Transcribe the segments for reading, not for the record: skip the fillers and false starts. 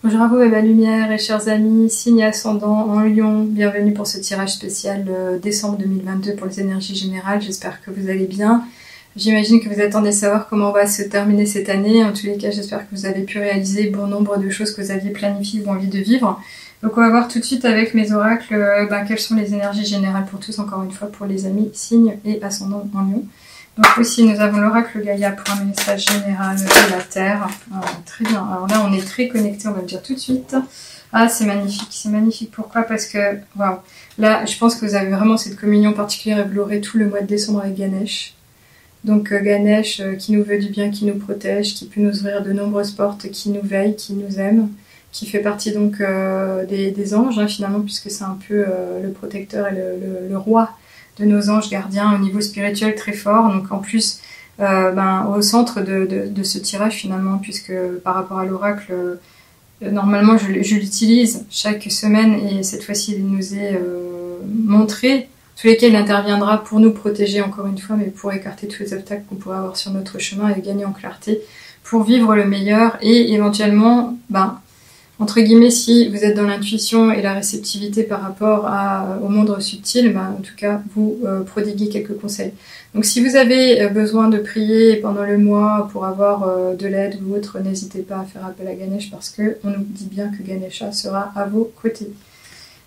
Bonjour à vous, ma lumière et chers amis, signe ascendant en Lion, bienvenue pour ce tirage spécial décembre 2022 pour les énergies générales, j'espère que vous allez bien. J'imagine que vous attendez savoir comment va se terminer cette année, en tous les cas j'espère que vous avez pu réaliser bon nombre de choses que vous aviez planifiées ou envie de vivre. Donc on va voir tout de suite avec mes oracles quelles sont les énergies générales pour tous, encore une fois pour les amis signes et ascendants en Lion. Donc aussi nous avons l'oracle Gaïa pour un message général de la Terre. Très bien, alors là on est très connecté, on va le dire tout de suite. Ah c'est magnifique, pourquoi? Parce que, waouh, là je pense que vous avez vraiment cette communion particulière et vous l'aurez tout le mois de décembre avec Ganesh. Donc Ganesh qui nous veut du bien, qui nous protège, qui peut nous ouvrir de nombreuses portes, qui nous veille, qui nous aime, qui fait partie donc des anges finalement, puisque c'est un peu le protecteur et le roi de nos anges gardiens au niveau spirituel très fort. Donc en plus, au centre de ce tirage finalement, puisque par rapport à l'oracle, normalement je l'utilise chaque semaine et cette fois-ci il nous est montré, tous lesquels il interviendra pour nous protéger encore une fois, mais pour écarter tous les obstacles qu'on pourrait avoir sur notre chemin et gagner en clarté pour vivre le meilleur et éventuellement, entre guillemets, si vous êtes dans l'intuition et la réceptivité par rapport au monde subtil, en tout cas, vous prodiguez quelques conseils. Donc si vous avez besoin de prier pendant le mois pour avoir de l'aide ou autre, n'hésitez pas à faire appel à Ganesh parce qu'on nous dit bien que Ganesha sera à vos côtés.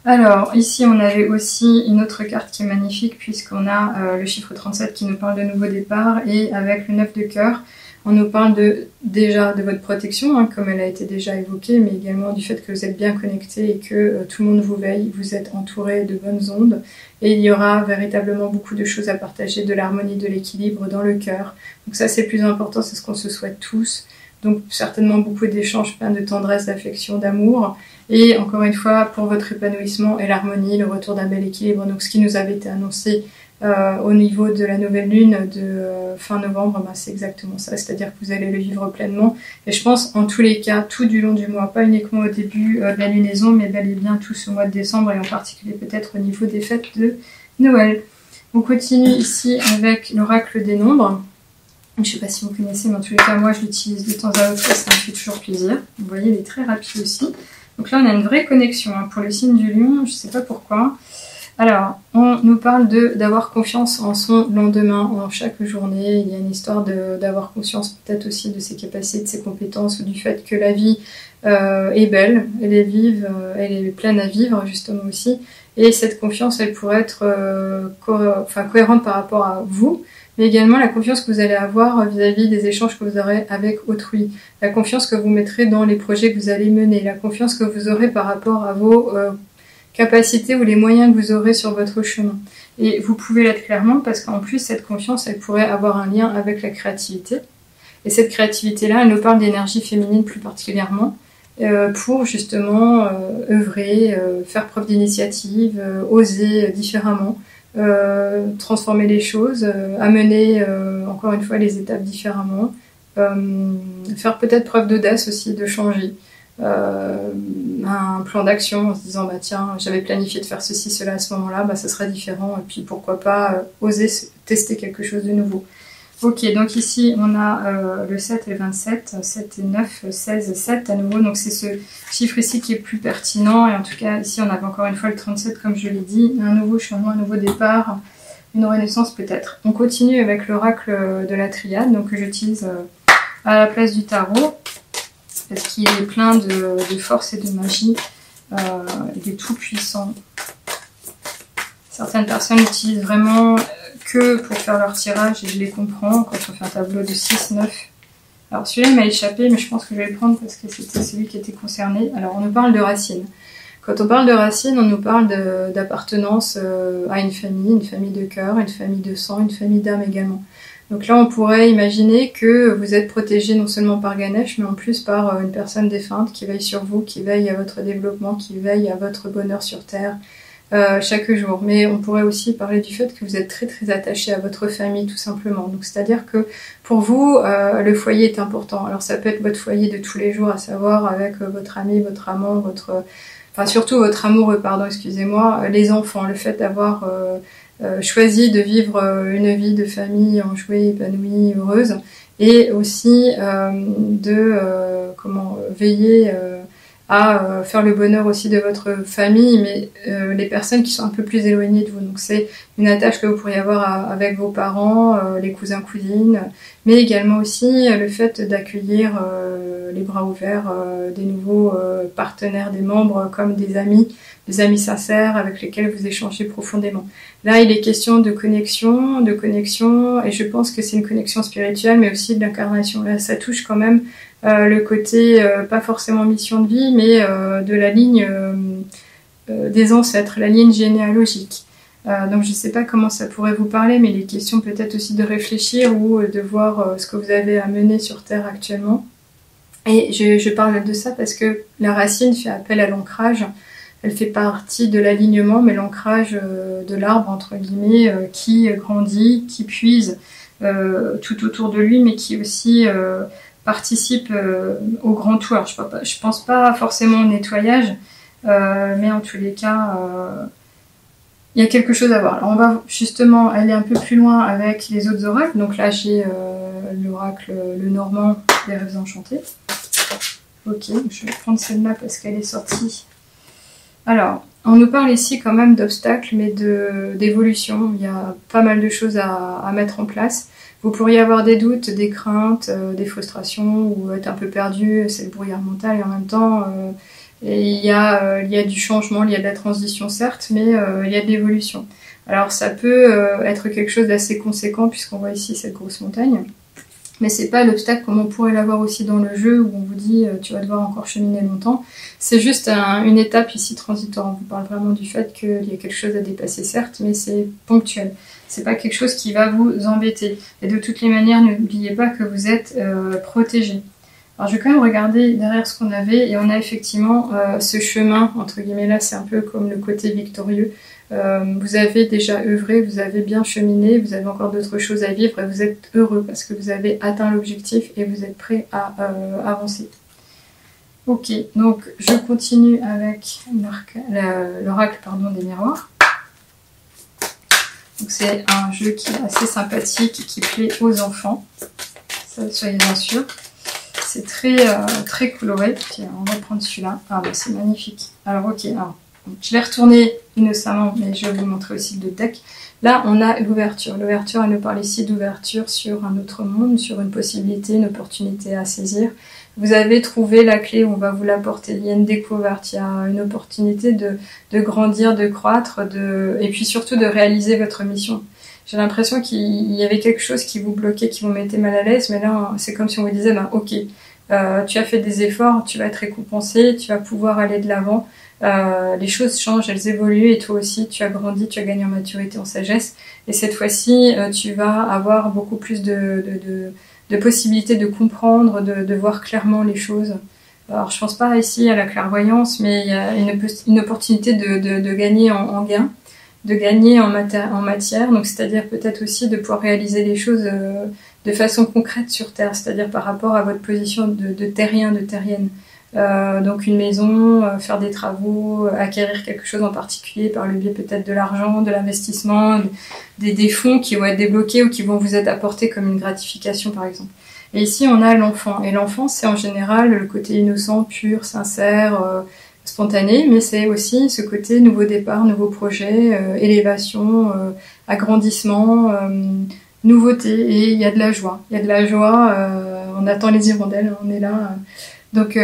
Alors, ici, on avait aussi une autre carte qui est magnifique puisqu'on a le chiffre 37 qui nous parle de nouveau départ et avec le 9 de cœur, on nous parle déjà de votre protection, comme elle a été déjà évoquée, mais également du fait que vous êtes bien connecté et que tout le monde vous veille, vous êtes entouré de bonnes ondes et il y aura véritablement beaucoup de choses à partager, de l'harmonie, de l'équilibre dans le cœur. Donc ça, c'est le plus important, c'est ce qu'on se souhaite tous. Donc certainement beaucoup d'échanges, plein de tendresse, d'affection, d'amour. Et encore une fois, pour votre épanouissement et l'harmonie, le retour d'un bel équilibre. Donc ce qui nous avait été annoncé au niveau de la nouvelle lune de fin novembre, c'est exactement ça. C'est-à-dire que vous allez le vivre pleinement. Et je pense en tous les cas, tout du long du mois, pas uniquement au début de la lunaison, mais bel et bien tout ce mois de décembre et en particulier peut-être au niveau des fêtes de Noël. On continue ici avec l'oracle des nombres. Je ne sais pas si vous connaissez, mais en tous les cas, moi je l'utilise de temps à autre et ça me fait toujours plaisir. Vous voyez, il est très rapide aussi. Donc là, on a une vraie connexion pour le signe du lion, je ne sais pas pourquoi. Alors, on nous parle d'avoir confiance en son lendemain, en chaque journée. Il y a une histoire d'avoir conscience peut-être aussi de ses capacités, de ses compétences, ou du fait que la vie est belle, elle est vive, elle est pleine à vivre justement aussi. Et cette confiance, elle pourrait être cohérente par rapport à vous, mais également la confiance que vous allez avoir vis-à-vis des échanges que vous aurez avec autrui, la confiance que vous mettrez dans les projets que vous allez mener, la confiance que vous aurez par rapport à vos capacités ou les moyens que vous aurez sur votre chemin. Et vous pouvez l'être clairement parce qu'en plus, cette confiance, elle pourrait avoir un lien avec la créativité. Et cette créativité-là, elle nous parle d'énergie féminine plus particulièrement pour justement œuvrer, faire preuve d'initiative, oser différemment, transformer les choses, amener encore une fois les étapes différemment, faire peut-être preuve d'audace aussi, de changer. Un plan d'action en se disant tiens, j'avais planifié de faire ceci, cela à ce moment-là, ça sera différent et puis pourquoi pas oser tester quelque chose de nouveau. Ok, donc ici on a le 7 et le 27, 7 et 9, 16 et 7 à nouveau, donc c'est ce chiffre ici qui est plus pertinent et en tout cas ici on avait encore une fois le 37 comme je l'ai dit, un nouveau changement, un nouveau départ, une renaissance peut-être. On continue avec l'oracle de la triade, donc que j'utilise à la place du tarot parce qu'il est plein de force et de magie, il est tout puissant. Certaines personnes l'utilisent vraiment que pour faire leur tirage et je les comprends quand on fait un tableau de 6, 9. Alors celui-là il m'a échappé mais je pense que je vais le prendre parce que c'était celui qui était concerné. Alors on nous parle de racines. Quand on parle de racines, on nous parle d'appartenance à une famille de cœur, une famille de sang, une famille d'âme également. Donc là, on pourrait imaginer que vous êtes protégé non seulement par Ganesh, mais en plus par une personne défunte qui veille sur vous, qui veille à votre développement, qui veille à votre bonheur sur Terre chaque jour. Mais on pourrait aussi parler du fait que vous êtes très très attaché à votre famille tout simplement. Donc c'est-à-dire que pour vous, le foyer est important. Alors ça peut être votre foyer de tous les jours, à savoir avec votre ami, votre amant, surtout votre amoureux, excusez-moi, les enfants, le fait d'avoir choisi de vivre une vie de famille enjouée, épanouie, heureuse, et aussi veiller à faire le bonheur aussi de votre famille, mais les personnes qui sont un peu plus éloignées de vous. Donc c'est une attache que vous pourriez avoir avec vos parents, les cousins, cousines, mais également aussi le fait d'accueillir les bras ouverts des nouveaux partenaires, des membres comme des amis sincères avec lesquels vous échangez profondément. Là, il est question de connexion, et je pense que c'est une connexion spirituelle, mais aussi de l'incarnation. Là, ça touche quand même le côté, pas forcément mission de vie, mais de la ligne des ancêtres, la ligne généalogique. Donc je ne sais pas comment ça pourrait vous parler, mais il est question peut-être aussi de réfléchir ou de voir ce que vous avez à mener sur Terre actuellement. Et je parle de ça parce que la racine fait appel à l'ancrage. Elle fait partie de l'alignement, mais l'ancrage de l'arbre, entre guillemets, qui grandit, qui puise tout autour de lui, mais qui aussi participe au grand tout. Alors, je pense pas forcément au nettoyage, mais en tous les cas, il y a quelque chose à voir. Alors, on va justement aller un peu plus loin avec les autres oracles. Donc là, j'ai l'oracle le normand des rêves enchantés. Ok, je vais prendre celle-là parce qu'elle est sortie. Alors, on nous parle ici quand même d'obstacles, mais d'évolution. Il y a pas mal de choses à mettre en place. Vous pourriez avoir des doutes, des craintes, des frustrations, ou être un peu perdu, c'est le brouillard mental, et en même temps, il y a du changement, il y a de la transition certes, mais il y a de l'évolution. Alors ça peut être quelque chose d'assez conséquent, puisqu'on voit ici cette grosse montagne. Mais c'est pas l'obstacle comme on pourrait l'avoir aussi dans le jeu où on vous dit tu vas devoir encore cheminer longtemps. C'est juste une étape ici transitoire. On vous parle vraiment du fait qu'il y a quelque chose à dépasser certes, mais c'est ponctuel. C'est pas quelque chose qui va vous embêter. Et de toutes les manières, n'oubliez pas que vous êtes protégé. Alors je vais quand même regarder derrière ce qu'on avait et on a effectivement ce chemin, entre guillemets là, c'est un peu comme le côté victorieux. Vous avez déjà œuvré, vous avez bien cheminé, vous avez encore d'autres choses à vivre et vous êtes heureux parce que vous avez atteint l'objectif et vous êtes prêt à avancer. Ok, donc je continue avec l'oracle des miroirs. Donc c'est un jeu qui est assez sympathique et qui plaît aux enfants, ça soyez-en sûrs. C'est très coloré. Puis, on va prendre celui-là. Ah bah c'est magnifique. Alors ok, je l'ai retourné innocemment, mais je vais vous montrer aussi le deck. Là, on a l'ouverture. L'ouverture, elle nous parle ici d'ouverture sur un autre monde, sur une possibilité, une opportunité à saisir. Vous avez trouvé la clé, on va vous l'apporter. Il y a une découverte, il y a une opportunité de grandir, de croître, et puis surtout de réaliser votre mission. J'ai l'impression qu'il y avait quelque chose qui vous bloquait, qui vous mettait mal à l'aise, mais là, c'est comme si on vous disait, ok, tu as fait des efforts, tu vas être récompensé, tu vas pouvoir aller de l'avant. Les choses changent, elles évoluent et toi aussi tu as grandi, tu as gagné en maturité, en sagesse et cette fois-ci tu vas avoir beaucoup plus de possibilités de comprendre, de voir clairement les choses. Alors je pense pas ici à la clairvoyance, mais il y a une opportunité de gagner en gain, de gagner en matière, donc c'est-à-dire peut-être aussi de pouvoir réaliser les choses de façon concrète sur Terre, c'est-à-dire par rapport à votre position de terrien, de terrienne. Donc une maison, faire des travaux, acquérir quelque chose en particulier par le biais peut-être de l'argent, de l'investissement, des fonds qui vont être débloqués ou qui vont vous être apportés comme une gratification par exemple. Et ici on a l'enfant, et l'enfant c'est en général le côté innocent, pur, sincère, spontané, mais c'est aussi ce côté nouveau départ, nouveau projet, élévation, agrandissement, nouveauté, et il y a de la joie. Il y a de la joie, on attend les hirondelles, on est là... Donc,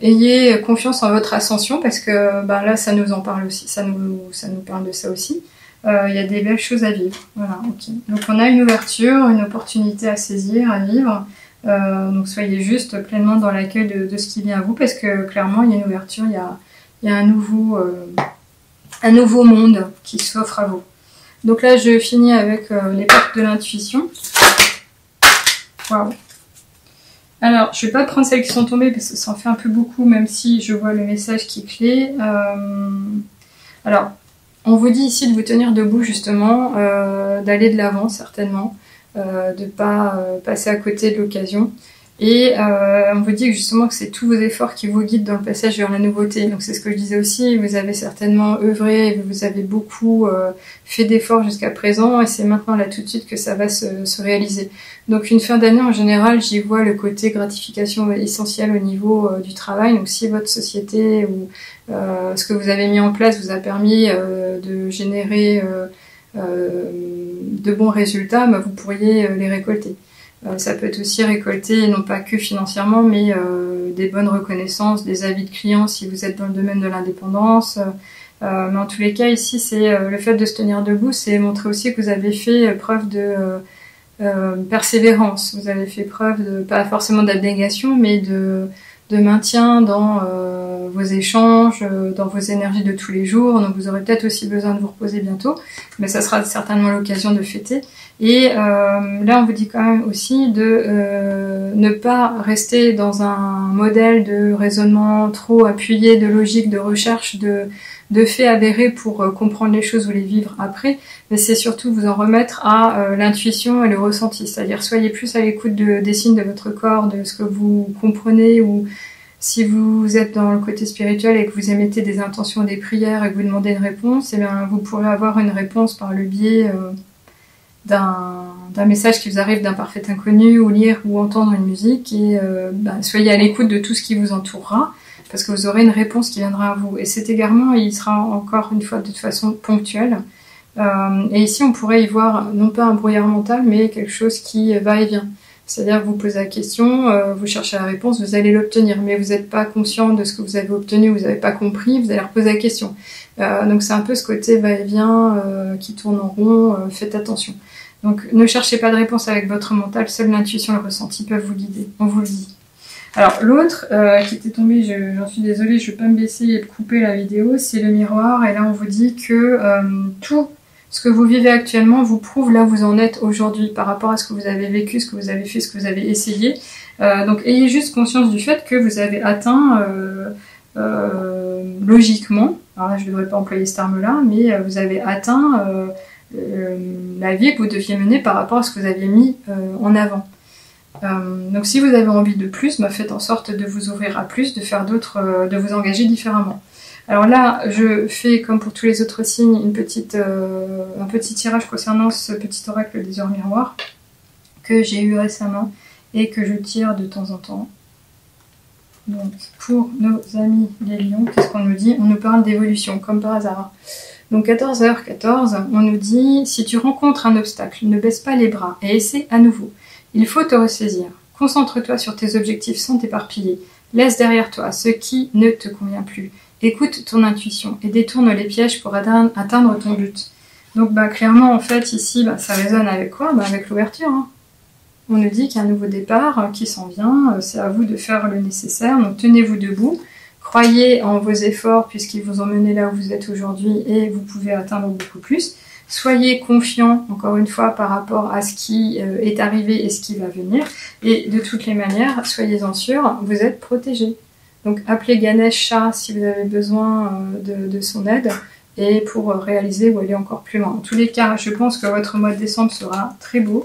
ayez confiance en votre ascension parce que là, ça nous en parle aussi, ça nous parle de ça aussi. Il y a des belles choses à vivre. Voilà, ok. Donc, on a une ouverture, une opportunité à saisir, à vivre. Donc, soyez juste pleinement dans l'accueil de ce qui vient à vous parce que clairement, il y a une ouverture, il y a un nouveau monde qui s'offre à vous. Donc là, je finis avec les portes de l'intuition. Waouh! Alors, je ne vais pas prendre celles qui sont tombées parce que ça en fait un peu beaucoup, même si je vois le message qui est clé. Alors, on vous dit ici de vous tenir debout justement, d'aller de l'avant certainement, de ne pas passer à côté de l'occasion. Et on vous dit que justement que c'est tous vos efforts qui vous guident dans le passage vers la nouveauté. Donc c'est ce que je disais aussi, vous avez certainement œuvré, vous avez beaucoup fait d'efforts jusqu'à présent, et c'est maintenant là tout de suite que ça va se réaliser. Donc une fin d'année en général, j'y vois le côté gratification essentiel au niveau du travail. Donc si votre société ou ce que vous avez mis en place vous a permis de générer de bons résultats, bah, vous pourriez les récolter. Ça peut être aussi récolté, non pas que financièrement, mais des bonnes reconnaissances, des avis de clients si vous êtes dans le domaine de l'indépendance. Mais en tous les cas, ici, c'est le fait de se tenir debout, c'est montrer aussi que vous avez fait preuve de persévérance. Vous avez fait preuve de, pas forcément d'abnégation, mais de maintien dans vos échanges, dans vos énergies de tous les jours. Donc vous aurez peut-être aussi besoin de vous reposer bientôt, mais ça sera certainement l'occasion de fêter. Et là, on vous dit quand même aussi de ne pas rester dans un modèle de raisonnement trop appuyé, de logique, de recherche, de faits avérés pour comprendre les choses ou les vivre après, mais c'est surtout vous en remettre à l'intuition et le ressenti. C'est-à-dire, soyez plus à l'écoute des signes de votre corps, de ce que vous comprenez, ou si vous êtes dans le côté spirituel et que vous émettez des intentions, des prières et que vous demandez une réponse, eh bien, vous pourrez avoir une réponse par le biais d'un message qui vous arrive d'un parfait inconnu, ou lire ou entendre une musique, et soyez à l'écoute de tout ce qui vous entourera, parce que vous aurez une réponse qui viendra à vous. Et cet égarement, il sera encore une fois de toute façon ponctuel. Et ici, on pourrait y voir non pas un brouillard mental, mais quelque chose qui va et vient. C'est-à-dire que vous posez la question, vous cherchez la réponse, vous allez l'obtenir, mais vous n'êtes pas conscient de ce que vous avez obtenu, vous n'avez pas compris, vous allez reposer la question. Donc c'est un peu ce côté va-et-vient qui tourne en rond, faites attention. Donc ne cherchez pas de réponse avec votre mental, seule l'intuition et le ressenti peuvent vous guider, on vous le dit. Alors l'autre qui était tombé, j'en suis désolée, je ne vais pas me baisser et couper la vidéo, c'est le miroir, et là on vous dit que tout ce que vous vivez actuellement vous prouve là où vous en êtes aujourd'hui par rapport à ce que vous avez vécu, ce que vous avez fait, ce que vous avez essayé. Donc ayez juste conscience du fait que vous avez atteint logiquement, alors là je ne devrais pas employer ce terme-là, mais vous avez atteint la vie que vous deviez mener par rapport à ce que vous aviez mis en avant. Donc si vous avez envie de plus, faites en sorte de vous ouvrir à plus, de faire d'autres, de vous engager différemment. Alors là, je fais comme pour tous les autres signes un petit tirage concernant ce petit oracle des heures miroirs que j'ai eu récemment et que je tire de temps en temps. Donc pour nos amis les lions, qu'est-ce qu'on nous dit? On nous parle d'évolution, comme par hasard. Donc 14h14, on nous dit « Si tu rencontres un obstacle, ne baisse pas les bras et essaie à nouveau. Il faut te ressaisir. Concentre-toi sur tes objectifs sans t'éparpiller. Laisse derrière toi ce qui ne te convient plus. Écoute ton intuition et détourne les pièges pour atteindre ton but. » Donc clairement, en fait, ici, ça résonne avec quoi? Avec l'ouverture. Hein. On nous dit qu'il y a un nouveau départ qui s'en vient. C'est à vous de faire le nécessaire. Donc tenez-vous debout. Croyez en vos efforts puisqu'ils vous ont mené là où vous êtes aujourd'hui et vous pouvez atteindre beaucoup plus. Soyez confiants, encore une fois, par rapport à ce qui est arrivé et ce qui va venir. Et de toutes les manières, soyez-en sûrs, vous êtes protégés. Donc appelez Ganesha si vous avez besoin de son aide et pour réaliser ou aller encore plus loin. En tous les cas, je pense que votre mois de décembre sera très beau.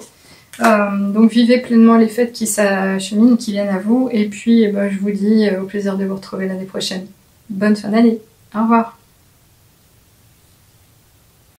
Donc vivez pleinement les fêtes qui s'acheminent, qui viennent à vous. Et puis je vous dis au plaisir de vous retrouver l'année prochaine. Bonne fin d'année. Au revoir.